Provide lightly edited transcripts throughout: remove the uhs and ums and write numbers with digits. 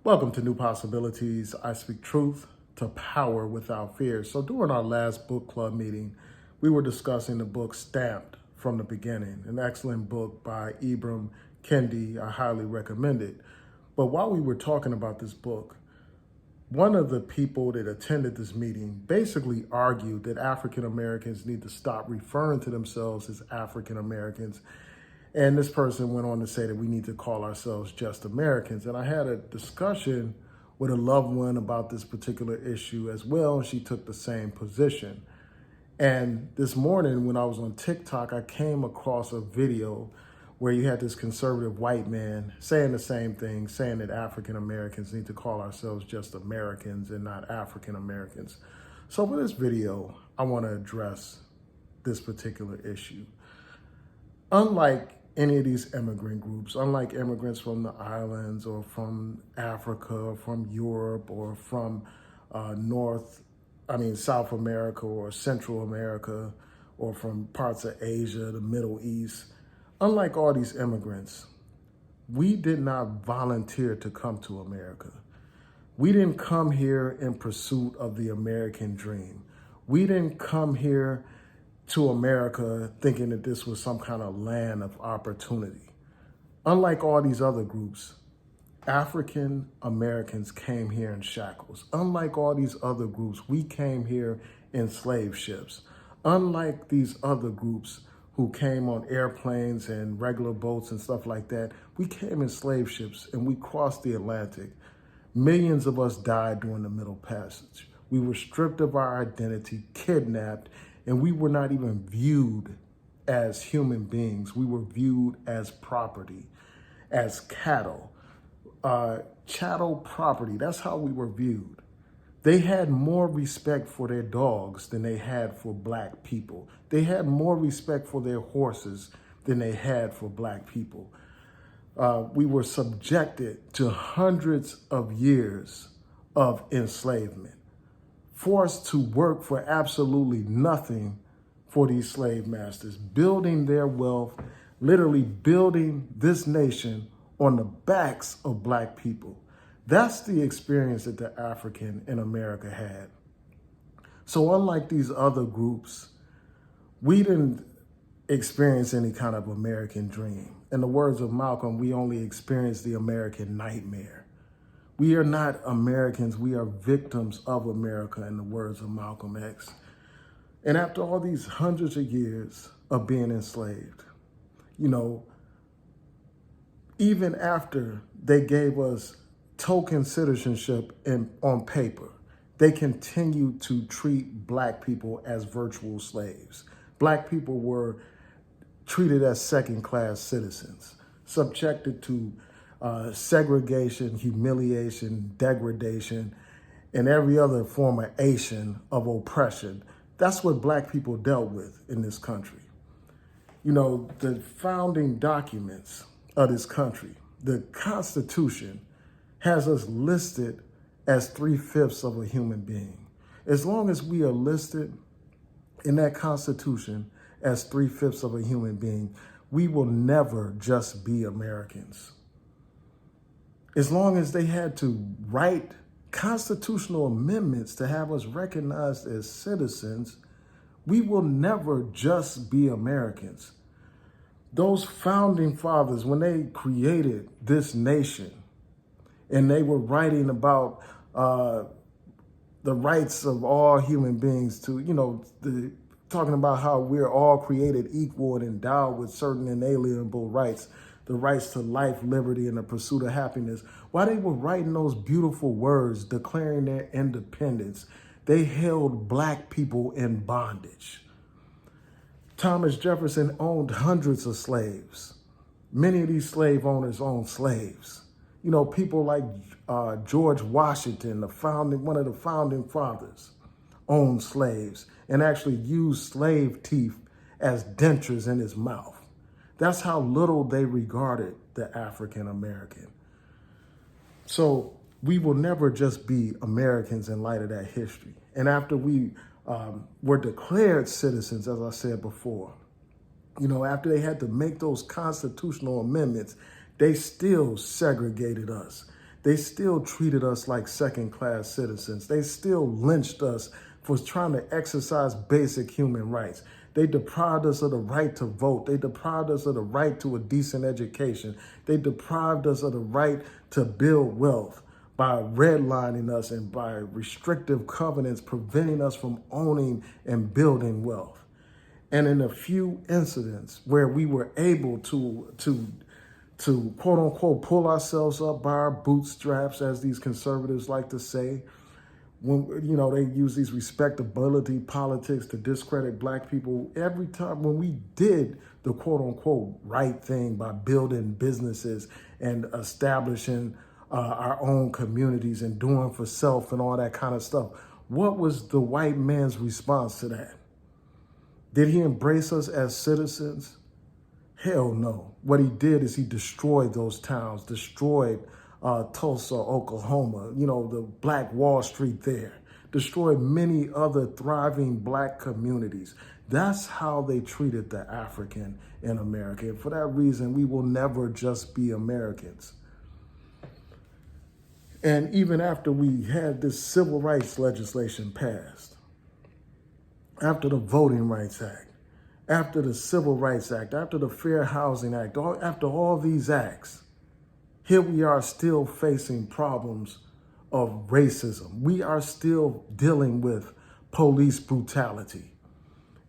Welcome to New Possibilities. I speak truth to power without fear. So during our last book club meeting, we were discussing the book Stamped from the Beginning, an excellent book by Ibram Kendi. I highly recommend it. But while we were talking about this book, one of the people that attended this meeting basically argued that African Americans need to stop referring to themselves as African Americans. And this person went on to say that we need to call ourselves just Americans. And I had a discussion with a loved one about this particular issue as well, and she took the same position. And this morning when I was on TikTok, I came across a video where you had this conservative white man saying the same thing, saying that African Americans need to call ourselves just Americans and not African Americans. So with this video, I want to address this particular issue. Unlike any of these immigrant groups, unlike immigrants from the islands or from Africa or from Europe or from South America or Central America or from parts of Asia, the Middle East, unlike all these immigrants, we did not volunteer to come to America. We didn't come here in pursuit of the American dream. We didn't come here to America thinking that this was some kind of land of opportunity. Unlike all these other groups, African Americans came here in shackles. Unlike all these other groups, we came here in slave ships. Unlike these other groups who came on airplanes and regular boats and stuff like that, we came in slave ships and we crossed the Atlantic. Millions of us died during the Middle Passage. We were stripped of our identity, kidnapped, and we were not even viewed as human beings. We were viewed as property, as cattle. Chattel property, that's how we were viewed. They had more respect for their dogs than they had for black people. They had more respect for their horses than they had for black people. We were subjected to hundreds of years of enslavement, forced to work for absolutely nothing for these slave masters, building their wealth, literally building this nation on the backs of black people. That's the experience that the African in America had. So unlike these other groups, we didn't experience any kind of American dream. In the words of Malcolm, we only experienced the American nightmare. We are not Americans, we are victims of America, in the words of Malcolm X. And after all these hundreds of years of being enslaved, even after they gave us token citizenship on paper, they continued to treat black people as virtual slaves. Black people were treated as second-class citizens, subjected to segregation, humiliation, degradation, and every other formation of oppression. That's what black people dealt with in this country. The founding documents of this country, the Constitution, has us listed as 3/5 of a human being. As long as we are listed in that Constitution as 3/5 of a human being, we will never just be Americans. As long as they had to write constitutional amendments to have us recognized as citizens, we will never just be Americans. Those founding fathers, when they created this nation and they were writing about the rights of all human beings talking about how we're all created equal and endowed with certain inalienable rights, the rights to life, liberty, and the pursuit of happiness. While they were writing those beautiful words, declaring their independence, they held black people in bondage. Thomas Jefferson owned hundreds of slaves. Many of these slave owners owned slaves. People like George Washington, one of the founding fathers, owned slaves and actually used slave teeth as dentures in his mouth. That's how little they regarded the African American. So we will never just be Americans in light of that history. And after we were declared citizens, as I said before, after they had to make those constitutional amendments, they still segregated us. They still treated us like second-class citizens. They still lynched us for trying to exercise basic human rights. They deprived us of the right to vote. They deprived us of the right to a decent education. They deprived us of the right to build wealth by redlining us and by restrictive covenants preventing us from owning and building wealth. And in a few incidents where we were able to quote unquote pull ourselves up by our bootstraps, as these conservatives like to say, when they use these respectability politics to discredit black people, every time when we did the quote unquote right thing by building businesses and establishing our own communities and doing for self and all that kind of stuff, what was the white man's response to that? Did he embrace us as citizens? Hell no. What he did is he destroyed those towns, destroyed Tulsa, Oklahoma, the Black Wall Street there, destroyed many other thriving black communities. That's how they treated the African in America. And for that reason, we will never just be Americans. And even after we had this civil rights legislation passed, after the Voting Rights Act, after the Civil Rights Act, after the Fair Housing Act, after all these acts, here we are still facing problems of racism. We are still dealing with police brutality.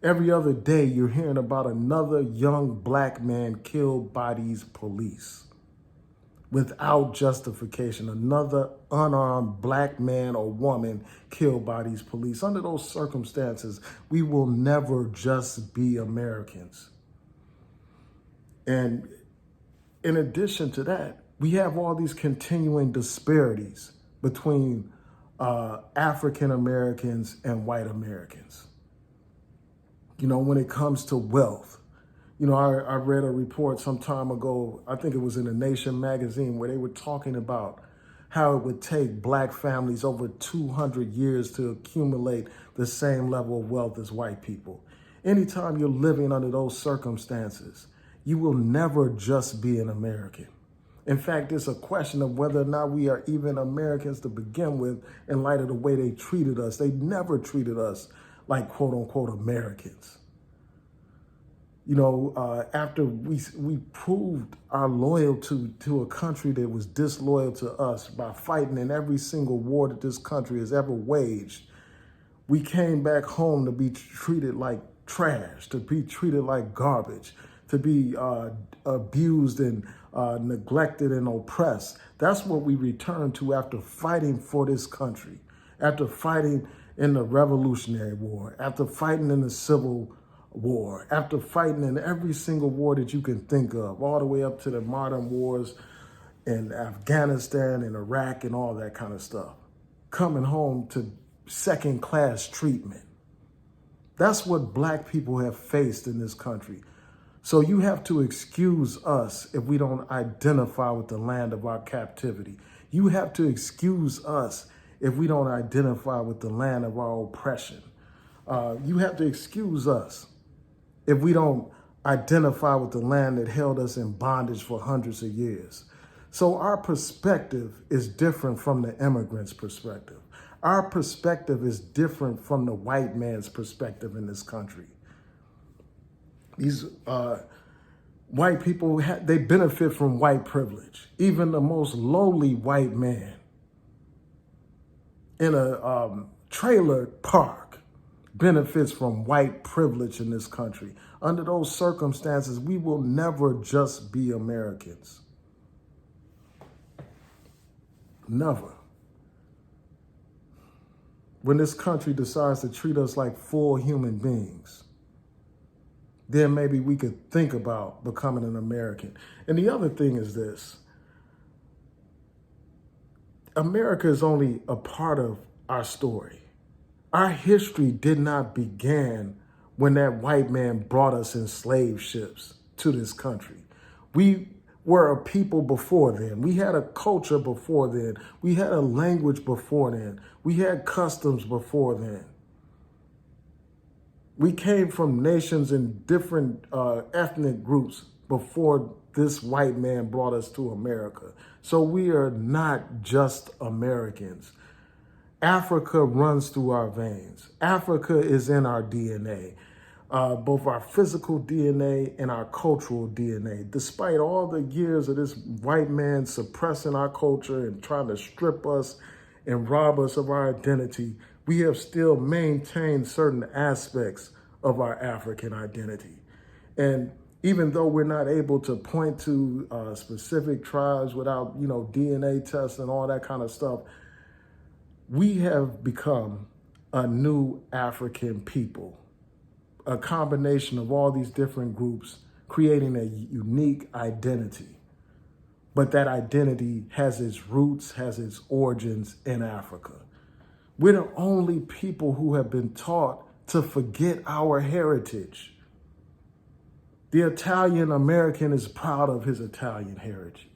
Every other day, you're hearing about another young black man killed by these police without justification. Another unarmed black man or woman killed by these police. Under those circumstances, we will never just be Americans. And in addition to that, we have all these continuing disparities between African Americans and white Americans. When it comes to wealth, I read a report some time ago, I think it was in The Nation magazine, where they were talking about how it would take black families over 200 years to accumulate the same level of wealth as white people. Anytime you're living under those circumstances, you will never just be an American. In fact, it's a question of whether or not we are even Americans to begin with in light of the way they treated us. They never treated us like quote unquote Americans. After we proved our loyalty to a country that was disloyal to us by fighting in every single war that this country has ever waged, we came back home to be treated like trash, to be treated like garbage, to be abused and neglected and oppressed. That's what we returned to after fighting for this country, after fighting in the Revolutionary War, after fighting in the Civil War, after fighting in every single war that you can think of, all the way up to the modern wars in Afghanistan and Iraq and all that kind of stuff. Coming home to second-class treatment. That's what black people have faced in this country. So you have to excuse us if we don't identify with the land of our captivity. You have to excuse us if we don't identify with the land of our oppression. You have to excuse us if we don't identify with the land that held us in bondage for hundreds of years. So our perspective is different from the immigrant's perspective. Our perspective is different from the white man's perspective in this country. These white people, they benefit from white privilege. Even the most lowly white man in a trailer park benefits from white privilege in this country. Under those circumstances, we will never just be Americans. Never. When this country decides to treat us like full human beings, then maybe we could think about becoming an American. And the other thing is this: America is only a part of our story. Our history did not begin when that white man brought us in slave ships to this country. We were a people before then. We had a culture before then. We had a language before then. We had customs before then. We came from nations and different ethnic groups before this white man brought us to America. So we are not just Americans. Africa runs through our veins. Africa is in our DNA, both our physical DNA and our cultural DNA. Despite all the years of this white man suppressing our culture and trying to strip us and rob us of our identity, we have still maintained certain aspects of our African identity. And even though we're not able to point to specific tribes without, DNA tests and all that kind of stuff, we have become a new African people, a combination of all these different groups creating a unique identity. But that identity has its roots, has its origins in Africa. We're the only people who have been taught to forget our heritage. The Italian American is proud of his Italian heritage.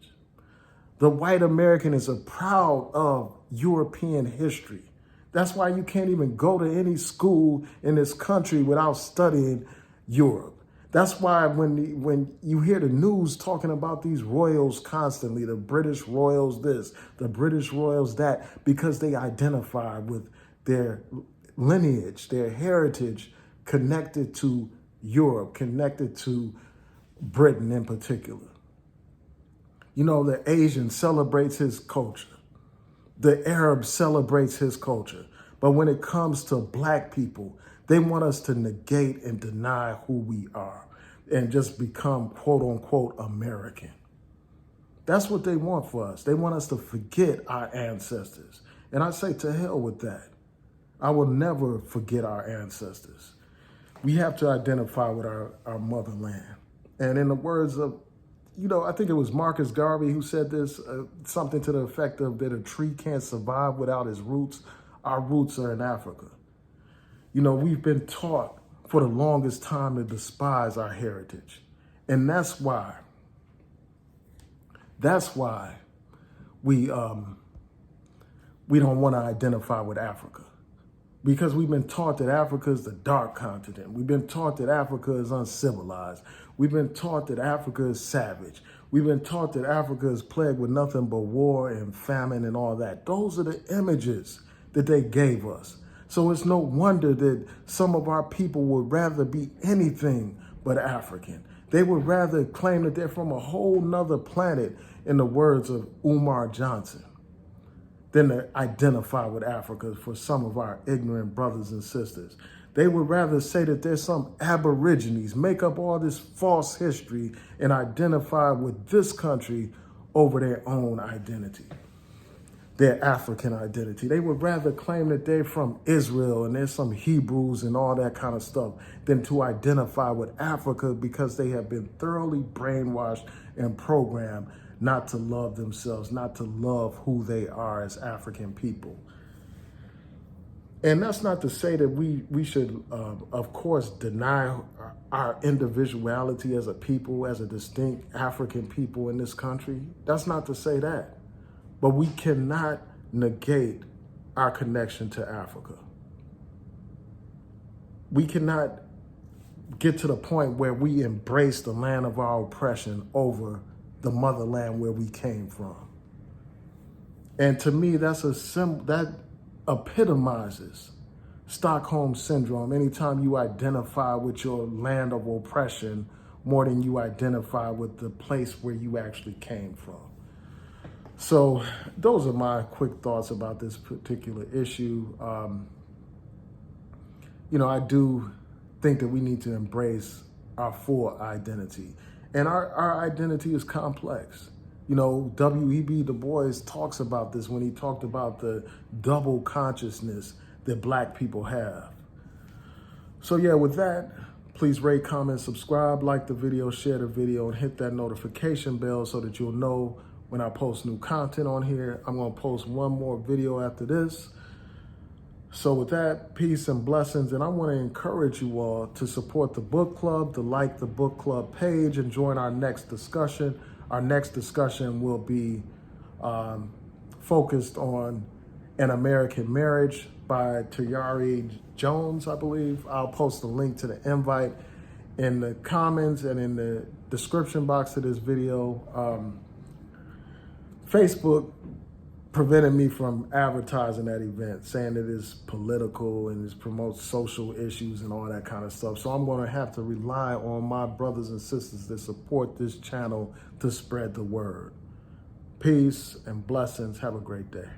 The white American is proud of European history. That's why you can't even go to any school in this country without studying Europe. That's why when you hear the news talking about these royals constantly, the British royals this, the British royals that, because they identify with their lineage, their heritage connected to Europe, connected to Britain in particular. The Asian celebrates his culture. The Arab celebrates his culture. But when it comes to black people, they want us to negate and deny who we are and just become quote unquote American. That's what they want for us. They want us to forget our ancestors. And I say to hell with that. I will never forget our ancestors. We have to identify with our motherland. And in the words of, I think it was Marcus Garvey who said this, something to the effect of that a tree can't survive without its roots. Our roots are in Africa. We've been taught for the longest time to despise our heritage. And that's why we don't want to identify with Africa. Because we've been taught that Africa is the dark continent. We've been taught that Africa is uncivilized. We've been taught that Africa is savage. We've been taught that Africa is plagued with nothing but war and famine and all that. Those are the images that they gave us. So it's no wonder that some of our people would rather be anything but African. They would rather claim that they're from a whole nother planet, in the words of Umar Johnson, than to identify with Africa for some of our ignorant brothers and sisters. They would rather say that there's some aborigines, make up all this false history and identify with this country over their own identity, their African identity. They would rather claim that they're from Israel and there's some Hebrews and all that kind of stuff than to identify with Africa, because they have been thoroughly brainwashed and programmed not to love themselves, not to love who they are as African people. And that's not to say that we should, of course, deny our individuality as a people, as a distinct African people in this country. That's not to say that. But we cannot negate our connection to Africa. We cannot get to the point where we embrace the land of our oppression over the motherland where we came from. And to me, that epitomizes Stockholm Syndrome. Anytime you identify with your land of oppression more than you identify with the place where you actually came from. So those are my quick thoughts about this particular issue. I do think that we need to embrace our full identity. And our identity is complex. W.E.B. Du Bois talks about this when he talked about the double consciousness that black people have. So yeah, with that, please rate, comment, subscribe, like the video, share the video, and hit that notification bell so that you'll know when I post new content on here. I'm going to post one more video after this. So with that, peace and blessings. And I want to encourage you all to support the book club, to like the book club page, and join our next discussion. Our next discussion will be focused on An American Marriage by Tayari Jones, I believe. I'll post a link to the invite in the comments and in the description box of this video. Facebook prevented me from advertising that event, saying it is political and it promotes social issues and all that kind of stuff. So I'm going to have to rely on my brothers and sisters that support this channel to spread the word. Peace and blessings. Have a great day.